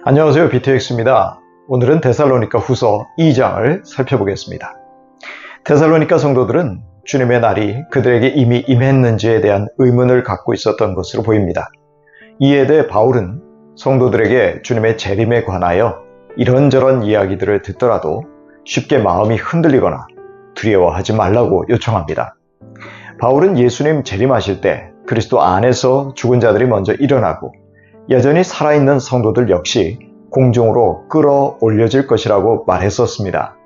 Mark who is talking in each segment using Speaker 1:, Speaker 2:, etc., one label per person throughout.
Speaker 1: 안녕하세요. BTX입니다. 오늘은 데살로니가 후서 2장을 살펴보겠습니다. 데살로니가 성도들은 주님의 날이 그들에게 이미 임했는지에 대한 의문을 갖고 있었던 것으로 보입니다. 이에 대해 바울은 성도들에게 주님의 재림에 관하여 이런저런 이야기들을 듣더라도 쉽게 마음이 흔들리거나 두려워하지 말라고 요청합니다. 바울은 예수님 재림하실 때 그리스도 안에서 죽은 자들이 먼저 일어나고 여전히 살아있는 성도들 역시 공중으로 끌어올려질 것이라고 말했었습니다.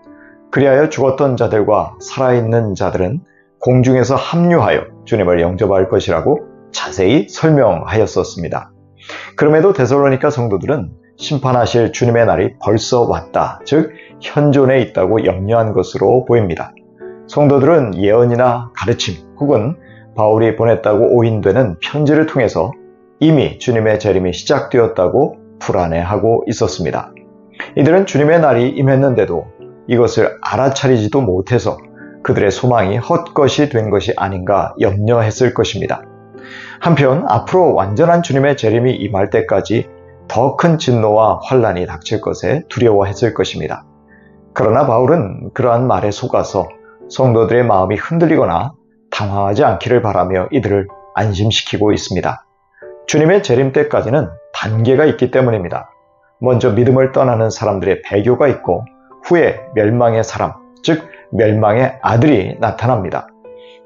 Speaker 1: 그리하여 죽었던 자들과 살아있는 자들은 공중에서 합류하여 주님을 영접할 것이라고 자세히 설명하였었습니다. 그럼에도 데살로니가 성도들은 심판하실 주님의 날이 벌써 왔다, 즉 현존에 있다고 염려한 것으로 보입니다. 성도들은 예언이나 가르침 혹은 바울이 보냈다고 오인되는 편지를 통해서 이미 주님의 재림이 시작되었다고 불안해하고 있었습니다. 이들은 주님의 날이 임했는데도 이것을 알아차리지도 못해서 그들의 소망이 헛것이 된 것이 아닌가 염려했을 것입니다. 한편 앞으로 완전한 주님의 재림이 임할 때까지 더 큰 진노와 환란이 닥칠 것에 두려워했을 것입니다. 그러나 바울은 그러한 말에 속아서 성도들의 마음이 흔들리거나 당황하지 않기를 바라며 이들을 안심시키고 있습니다. 주님의 재림 때까지는 단계가 있기 때문입니다. 먼저 믿음을 떠나는 사람들의 배교가 있고 후에 멸망의 사람, 즉 멸망의 아들이 나타납니다.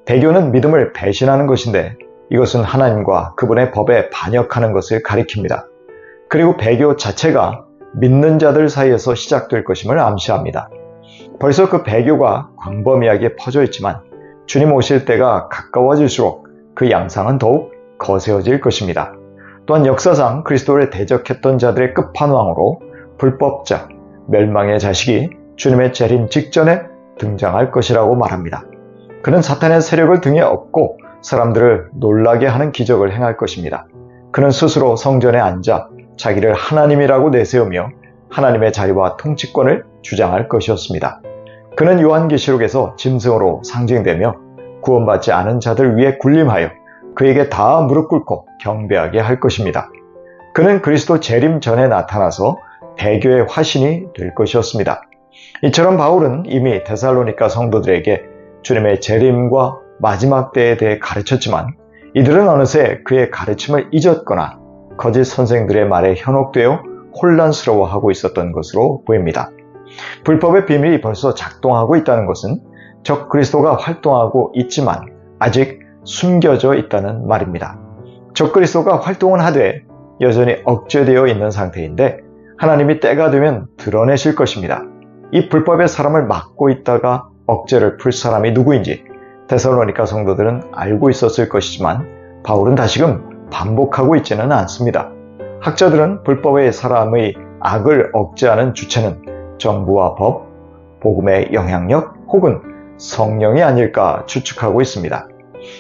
Speaker 1: 배교는 믿음을 배신하는 것인데 이것은 하나님과 그분의 법에 반역하는 것을 가리킵니다. 그리고 배교 자체가 믿는 자들 사이에서 시작될 것임을 암시합니다. 벌써 그 배교가 광범위하게 퍼져 있지만 주님 오실 때가 가까워질수록 그 양상은 더욱 거세어질 것입니다. 또한 역사상 그리스도를 대적했던 자들의 끝판왕으로 불법자, 멸망의 자식이 주님의 재림 직전에 등장할 것이라고 말합니다. 그는 사탄의 세력을 등에 업고 사람들을 놀라게 하는 기적을 행할 것입니다. 그는 스스로 성전에 앉아 자기를 하나님이라고 내세우며 하나님의 자리와 통치권을 주장할 것이었습니다. 그는 요한계시록에서 짐승으로 상징되며 구원받지 않은 자들 위에 군림하여 그에게 다 무릎 꿇고 경배하게 할 것입니다. 그는 그리스도 재림 전에 나타나서 배교의 화신이 될 것이었습니다. 이처럼 바울은 이미 데살로니가 성도들에게 주님의 재림과 마지막 때에 대해 가르쳤지만 이들은 어느새 그의 가르침을 잊었거나 거짓 선생들의 말에 현혹되어 혼란스러워하고 있었던 것으로 보입니다. 불법의 비밀이 벌써 작동하고 있다는 것은 적 그리스도가 활동하고 있지만 아직 숨겨져 있다는 말입니다. 적 그리스도가 활동은 하되 여전히 억제되어 있는 상태인데 하나님이 때가 되면 드러내실 것입니다. 이 불법의 사람을 막고 있다가 억제를 풀 사람이 누구인지 데살로니가 성도들은 알고 있었을 것이지만 바울은 다시금 반복하고 있지는 않습니다. 학자들은 불법의 사람의 악을 억제하는 주체는 정부와 법, 복음의 영향력 혹은 성령이 아닐까 추측하고 있습니다.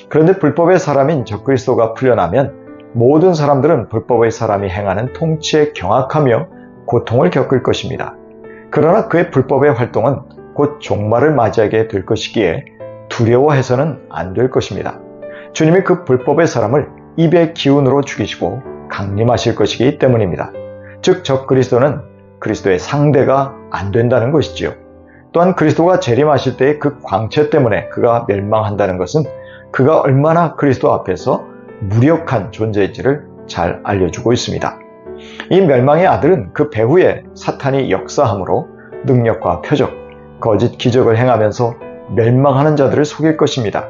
Speaker 1: 그런데 불법의 사람인 적그리스도가 풀려나면 모든 사람들은 불법의 사람이 행하는 통치에 경악하며 고통을 겪을 것입니다. 그러나 그의 불법의 활동은 곧 종말을 맞이하게 될 것이기에 두려워해서는 안 될 것입니다. 주님이 그 불법의 사람을 입의 기운으로 죽이시고 강림하실 것이기 때문입니다. 즉 적그리스도는 그리스도의 상대가 안 된다는 것이지요. 또한 그리스도가 재림하실 때의 그 광채 때문에 그가 멸망한다는 것은 그가 얼마나 그리스도 앞에서 무력한 존재인지를 잘 알려주고 있습니다. 이 멸망의 아들은 그 배후에 사탄이 역사함으로 능력과 표적, 거짓 기적을 행하면서 멸망하는 자들을 속일 것입니다.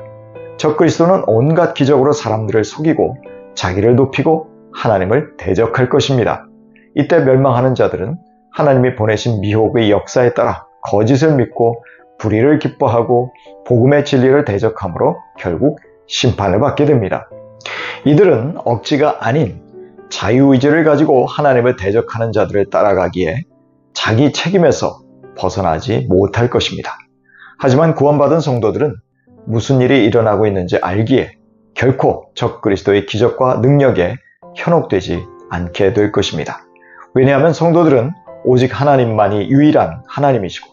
Speaker 1: 적그리스도는 온갖 기적으로 사람들을 속이고 자기를 높이고 하나님을 대적할 것입니다. 이때 멸망하는 자들은 하나님이 보내신 미혹의 역사에 따라 거짓을 믿고 불의를 기뻐하고 복음의 진리를 대적함으로 결국 심판을 받게 됩니다. 이들은 억지가 아닌 자유의지를 가지고 하나님을 대적하는 자들을 따라가기에 자기 책임에서 벗어나지 못할 것입니다. 하지만 구원받은 성도들은 무슨 일이 일어나고 있는지 알기에 결코 적그리스도의 기적과 능력에 현혹되지 않게 될 것입니다. 왜냐하면 성도들은 오직 하나님만이 유일한 하나님이시고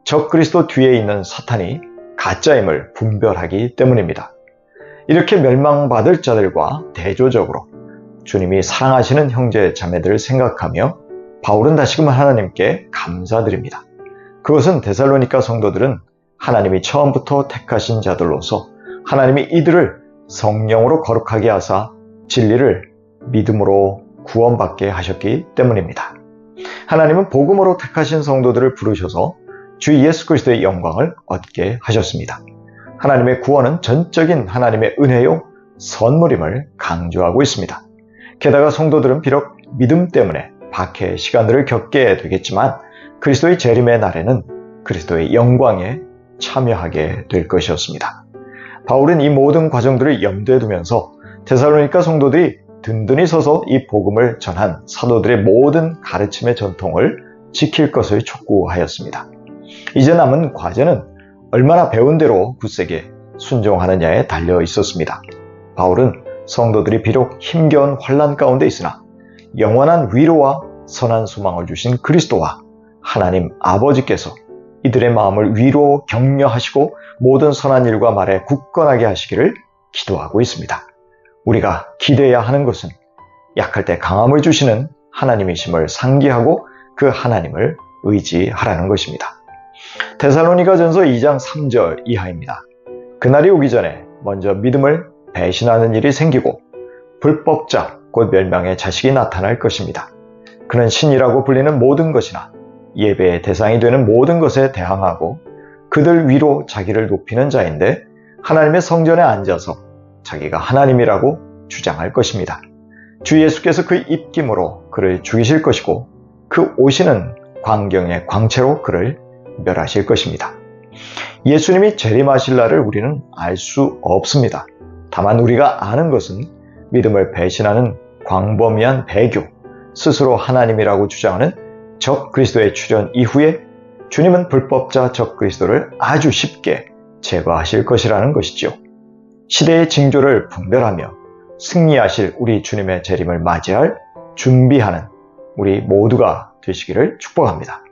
Speaker 1: 적그리스도 뒤에 있는 사탄이 가짜임을 분별하기 때문입니다. 이렇게 멸망받을 자들과 대조적으로 주님이 사랑하시는 형제 자매들을 생각하며 바울은 다시금 하나님께 감사드립니다. 그것은 데살로니가 성도들은 하나님이 처음부터 택하신 자들로서 하나님이 이들을 성령으로 거룩하게 하사 진리를 믿음으로 구원받게 하셨기 때문입니다. 하나님은 복음으로 택하신 성도들을 부르셔서 주 예수 그리스도의 영광을 얻게 하셨습니다. 하나님의 구원은 전적인 하나님의 은혜요 선물임을 강조하고 있습니다. 게다가 성도들은 비록 믿음 때문에 박해의 시간들을 겪게 되겠지만 그리스도의 재림의 날에는 그리스도의 영광에 참여하게 될 것이었습니다. 바울은 이 모든 과정들을 염두에 두면서 데살로니가 성도들이 든든히 서서 이 복음을 전한 사도들의 모든 가르침의 전통을 지킬 것을 촉구하였습니다. 이제 남은 과제는 얼마나 배운 대로 굳세게 순종하느냐에 달려 있었습니다. 바울은 성도들이 비록 힘겨운 환난 가운데 있으나 영원한 위로와 선한 소망을 주신 그리스도와 하나님 아버지께서 이들의 마음을 위로 격려하시고 모든 선한 일과 말에 굳건하게 하시기를 기도하고 있습니다. 우리가 기대해야 하는 것은 약할 때 강함을 주시는 하나님이심을 상기하고 그 하나님을 의지하라는 것입니다. 데살로니가전서 2장 3절 이하입니다. 그날이 오기 전에 먼저 믿음을 배신하는 일이 생기고 불법자 곧 멸망의 자식이 나타날 것입니다. 그는 신이라고 불리는 모든 것이나 예배의 대상이 되는 모든 것에 대항하고 그들 위로 자기를 높이는 자인데 하나님의 성전에 앉아서 자기가 하나님이라고 주장할 것입니다. 주 예수께서 그 입김으로 그를 죽이실 것이고 그 오시는 광경의 광채로 그를 멸하실 것입니다. 예수님이 재림하실 날을 우리는 알 수 없습니다. 다만 우리가 아는 것은 믿음을 배신하는 광범위한 배교, 스스로 하나님이라고 주장하는 적 그리스도의 출현 이후에 주님은 불법자 적 그리스도를 아주 쉽게 제거하실 것이라는 것이지요. 시대의 징조를 분별하며 승리하실 우리 주님의 재림을 맞이할 준비하는 우리 모두가 되시기를 축복합니다.